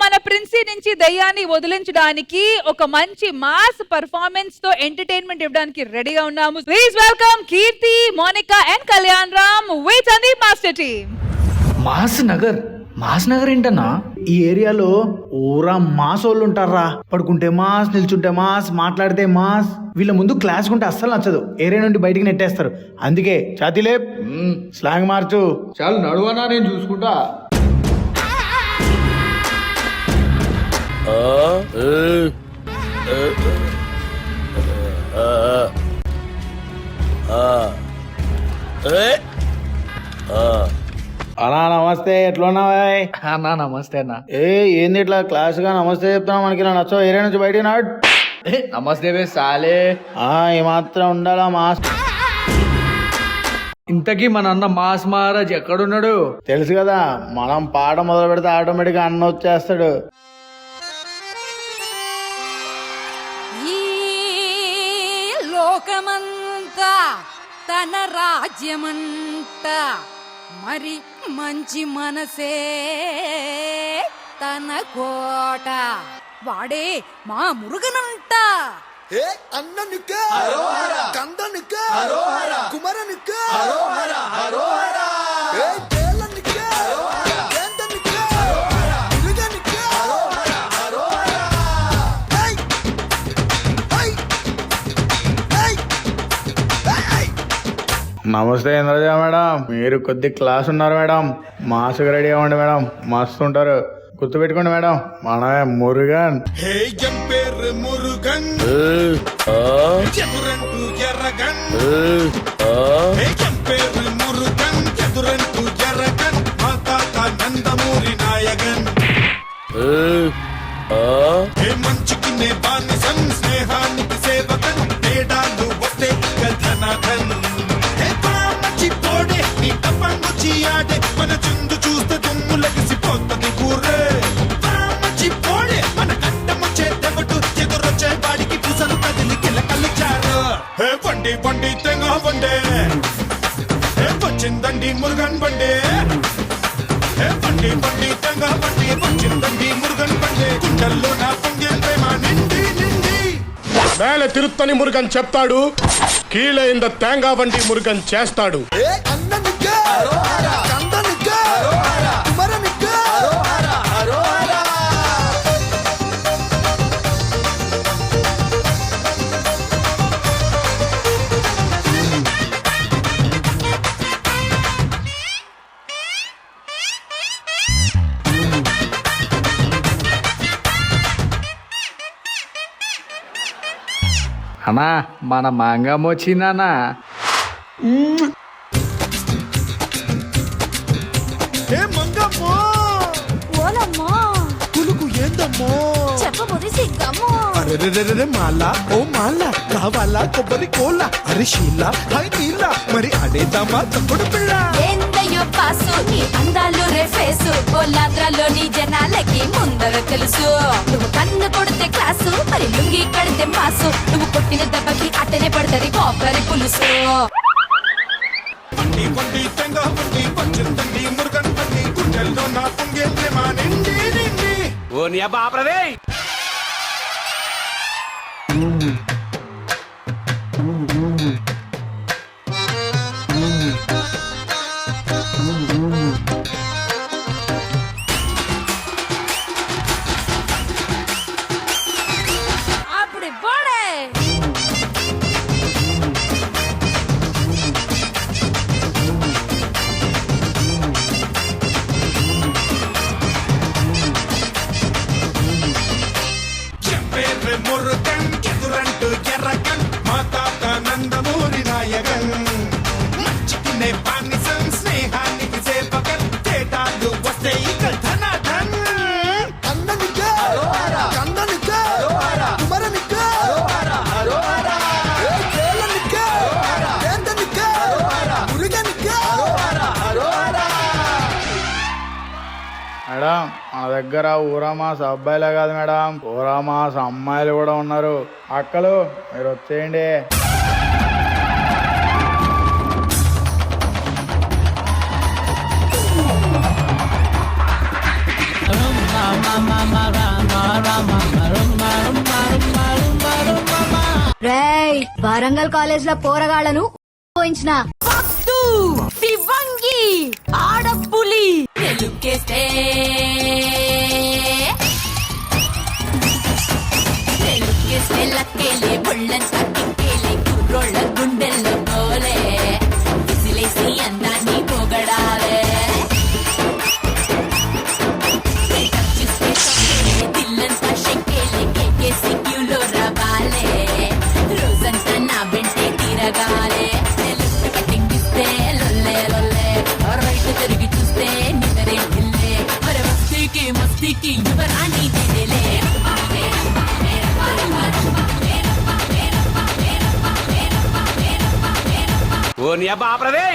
మన ప్రిన్సీ నుంచి దయ్యాన్ని వదిలించడానికి ఒక మంచి మాస్ పర్ఫార్మెన్స్ తో ఎంటర్టైన్మెంట్ ఇవ్వడానికి రెడీగా ఉన్నాము. Please welcome Keerthi, Monica and Kalyan Ram with Sandeep master team. Mass Nagar ఏంటన్నా? ఈ ఏరియాలో ఊరా మాస్ వాళ్ళు ఉంటారా. పడుకుంటే మాస్, నిల్చుంటే మాస్, మాట్లాడితే మాస్. వీళ్ళ ముందు క్లాస్ కుంటే అస్సలు నచ్చదు, ఏరియా నుండి బయటికి నెట్టేస్తారు. అందుకే ఛాతీలే స్లాంగ్ మార్చు. చాలు నడువనా, నేను చూసుకుంటా. అలా నమస్తే, ఎట్లున్నావా? అన్నా నమస్తే అన్న. ఏంది ఇట్లా క్లాస్ గా నమస్తే చెప్తున్నా? మనకి ఇలా నచ్చో, ఏరియా నుంచి బయటికి నాడు. నమస్తే బే సాలే. ఏమాత్రం ఉండాలా మాస్. ఇంతకీ మన అన్న మాస్ మహారాజ్ ఎక్కడున్నాడు? తెలుసు కదా, మనం పాట మొదలు పెడితే ఆటోమేటిక్ గా అన్న వచ్చేస్తాడు. ఈ లోకమంతా తన రాజ్యమంట, మరి మంచి మనసే తన కోట, వాడే మా మురుగనంట. అన్ననుకు కందనుకు కుమరనుకు నమస్తే ఇంద్రజ మేడం, మీరు కొద్ది క్లాస్ ఉన్నారు మేడం. మాస్క్ రెడీ అవ్వండి మేడం, మస్తు ఉంటారు. గుర్తుపెట్టుకోండి మేడం, మనమే మురుగన్. పేరు మురుగన్ చదురంటూ ఎర్రగన్, పేరు మురుగన్ చదురంటూ ఎర్రగన్, మా తాత నందమూరి నాయగన్. మంచికి నే బానిసన్, స్నేహానికి సేవకన్, తేడాలు వస్తే ధనాథన్. మర్చిపోడే నీ తప్పంగుచి ఆడే, మన చుందు చూస్తే దుమ్ము లగిసిపోతుంది కూరే. మర్చిపోడే మన కట్టమొచ్చే దెబ్బటు, ఎదురొచ్చే వాడికి పుసలు కదిలి కిలకలు చారు. వండి వండి తెంగ వండే, వచ్చిందండి మురుగన్ బండే. వండి వండి తెంగ వండి, వచ్చిందండి మురుగన్ బండే. గుండెల్లో నా పొంగే ప్రేమ నిండి నిండి. మేల తిరుత్తని మురుగన్ చెప్తాడు, కీలైంద తేంగా వంటి మురుగన్ చేస్తాడు. అన్నా మన మాంగం వచ్చిందన్నా. మంగమ్మో ఓలమ్మో, కులుకు ఏందమ్మో, చెప్పబోది సిగ్గమ్మో. అరెరెరెరె మాలా ఓ మాలా, కావాలా కొబ్బరి కోల, అరిశీల హై నీళ్ళ, మరి అడేద్దామా తప్పుడు పిల్ల. ఏందయ్యో పాసు, నీ అందాలు రేఫేసు, ఓలాంధ్రలోని జనాలకి ముందర తెలుసు. నువ్వు కన్ను కొడితే క్లాసు, మరి లుంగి కడితే మాసు, నువ్వు కొట్టిన దెబ్బకి అట్టనే పడతది కొబ్బరి పులుసు. వండి వండి తెంగ వండి, వచ్చిందండి మురుగన్ బండి. గుండెల్లో నా పొంగే ప్రేమ నిండి నిండి. ఓ నీ అబ్బా ఆపరదే. అప్పుడు పోడే. చెప్పేర్రె మురుగన్ ఎదురంటూ ఎర్రగన్, మా తాత నందమూరి నాయగన్. మంచికినే బానిసన్, స్నేహానికి సేవకన్, తేడాలు వస్తే ఇక ధనాధన్. అన్ననికే కందనికే కుమరనికే కేలనికే ఏందనికే మురుగనికే. మేడం, మా దగ్గర ఊరామాస్ అబ్బాయిలే కాదు మేడం, ఊరామాస్ అమ్మాయిలు కూడా ఉన్నారు. అక్కలు మీరు వచ్చేయండి. రేయ్ వరంగల్ కాలేజ్ లో పోరగాళ్లను పోయించిన శివంగి ఆడపులి తెలుకేస్తే లక్కేలే బొళ్ళంతా కిక్కేలే కుర్రోళ్ళ గుండెల్లో పోలే విసిలేసి అందాన్ని పొగడాలే దిల్లంతా షెక్కేలే కేకేసి క్యూలో రావాలే రోజంతా నా వెంటే తిరగాలే లెఫ్ట్ కటింగ్ ఇస్తే లొల్లే లొల్లే రైట్ తిరిగి చూస్తే నిద్రే పిల్లే మరి మస్తీకి యువరాణి తెలిలే ఓ నీ అబ్బా ఆపరదే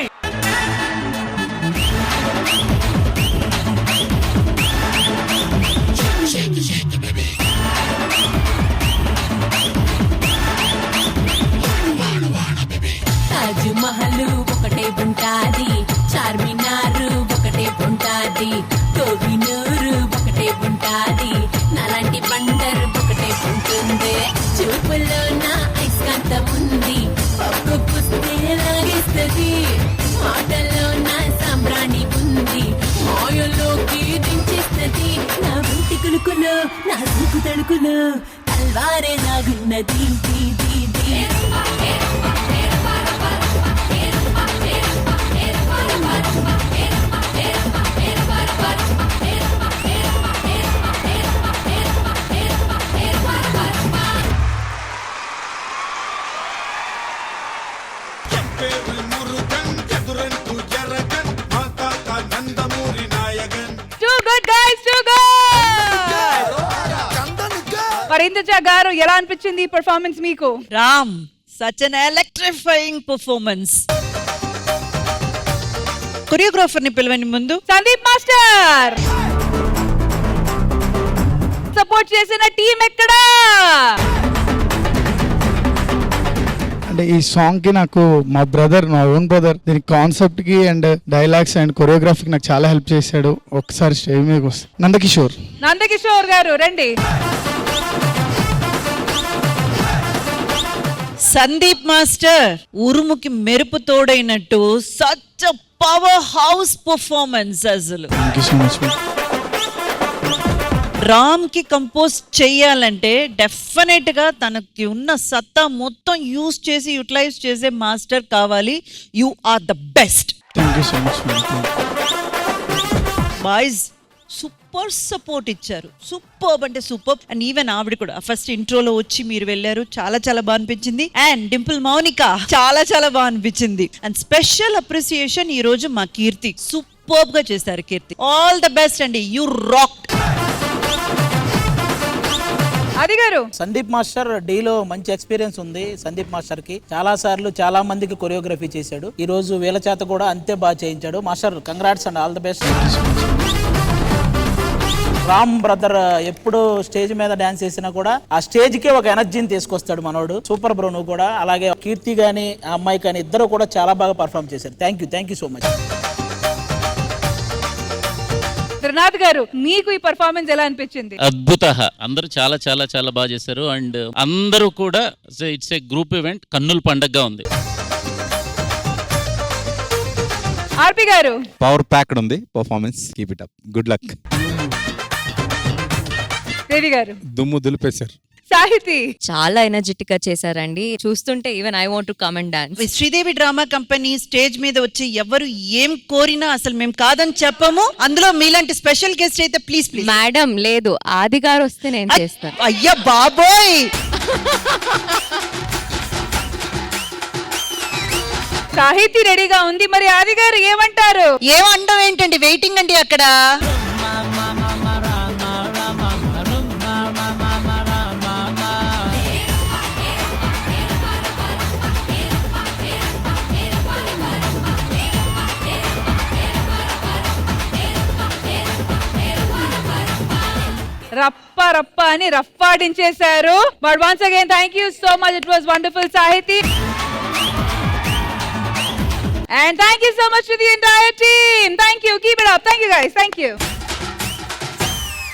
తాజ్ మహల్ ఒకటే ఉంటాది చార్మినార్ ఒకటే ఉంటాది కోహినూరు ఒకటే ఉంటాది నాలాంటి బండర్ ఒకటే ఉంటుంది చూపులో నా ఐస్కాంతం ఉంది పప్పు పుస్తే లాగేస్తుంది మాటల్లో నా సాంబ్రాణి ఉంది మాయలోకి దించేస్తుంది నా బుట్టి కులుకులో నా సూకు తడుకులో తల్వారే లాగున్నది దీ దీ దీ పేరు మురుగన్ ఎదురంటూ జరగన్ మా తాత Nandamuri Nayagan Too good guys, too good. మరి ఇంద్రజ గారు ఎలా అనిపించింది ఈ పర్ఫార్మెన్స్ మీకు? Ram such an electrifying performance. Choreographer ని పిలవని ముందు సందీప్ మాస్టర్. సపోర్ట్ చేసిన టీం ఎక్కడా? అంటే ఈ సాంగ్ కి నాకు మా బ్రదర్, మా ఓన్ బ్రదర్, దీని కాన్సెప్ట్ కి అండ్ డైలాగ్స్ అండ్ కొరియోగ్రఫీకి నాకు చాలా హెల్ప్ చేశాడు. ఒకసారి స్టేజ్ మీదకి వస్తే నందకిషోర్ గారు రండి. సందీప్ మాస్టర్ ఉరుముకి మెరుపు తోడైనట్టు సచ్ పవర్ హౌస్ పర్ఫార్మెన్స్. అసలు thank you so much. Ram కి కంపోజ్ చెయ్యాలంటే డెఫినెట్ గా తనకి ఉన్న సత్తా మొత్తం యూజ్ చేసి యూటిలైజ్ చేసే మాస్టర్ కావాలి. You are the best. Thank you so much. Boys super support ఇచ్చారు. సూపర్ అంటే సూపర్. అండ్ ఈవెన్ ఆవిడ కూడా ఫస్ట్ ఇంట్రోలో వచ్చి మీరు వెళ్ళారు, చాలా చాలా బాగా అనిపించింది. అండ్ డింపుల్ మౌనిక చాలా చాలా బాగా అనిపించింది. అండ్ స్పెషల్ అప్రిసియేషన్ ఈ రోజు మా కీర్తి సూపర్ గా చేశారు. కీర్తి ఆల్ ద బెస్ట్ అండి, యు రాక్. అది గారు సందీప్ మాస్టర్ డీలో మంచి ఎక్స్పీరియన్స్ ఉంది. సందీప్ మాస్టర్ కి చాలా సార్లు చాలా మందికి కొరియోగ్రఫీ చేశాడు. ఈ రోజు వీళ్ళ చేత కూడా అంతే బాగా చేయించాడు. Master congrats and all the best. Ram brother ఎప్పుడు స్టేజ్ మీద డాన్స్ చేసినా కూడా ఆ స్టేజ్ కి ఒక ఎనర్జీని తీసుకొస్తాడు మనోడు. సూపర్ బ్రో నువ్వు కూడా. అలాగే కీర్తి గాని ఆ అమ్మాయి కానీ ఇద్దరు కూడా చాలా బాగా పర్ఫామ్ చేశారు. Thank you so much. Trinath గారు మీకు ఈ పర్ఫార్మెన్స్ ఎలా అనిపించింది? అద్భుత. అందరూ చాలా చాలా చాలా బాగా చేశారు. అండ్ అందరూ కూడా ఇట్స్ ఏ గ్రూప్ ఈవెంట్. కన్నుల పండగగా ఉంది. ఆర్పి గారు పవర్ ప్యాక్డ్ ఉంది performance. Keep it up. Good luck. Devi గారు దుమ్ము దులిపేశారు. సాహితి చాలా ఎనర్జెటిక్ గా చేశారండి. చూస్తుంటే even I want to come and dance. Sridevi drama company stage మీద వచ్చి ఎవరు ఏం కోరినా అసలు మేము కాదని చెప్పము. అందులో మీలాంటి స్పెషల్ గెస్ట్ అయితే ప్లీజ్ ప్లీజ్. మేడం లేదు, ఆది గారు వస్తే నేను చేస్తాను. అయ్యా బాబోయ్. సాహితి రెడీగా ఉంది. మరి ఆది గారు ఏమంటారు? ఏమండం ఏంటండి, వెయిటింగ్ అండి అక్కడ. రప్ప రప్ప అని రఫ్ఫాడించేశారు. But once again thank you so much. It was wonderful Sahiti. And thank you so much to the entire team. Thank you. Keep it up. Thank you guys. Thank you.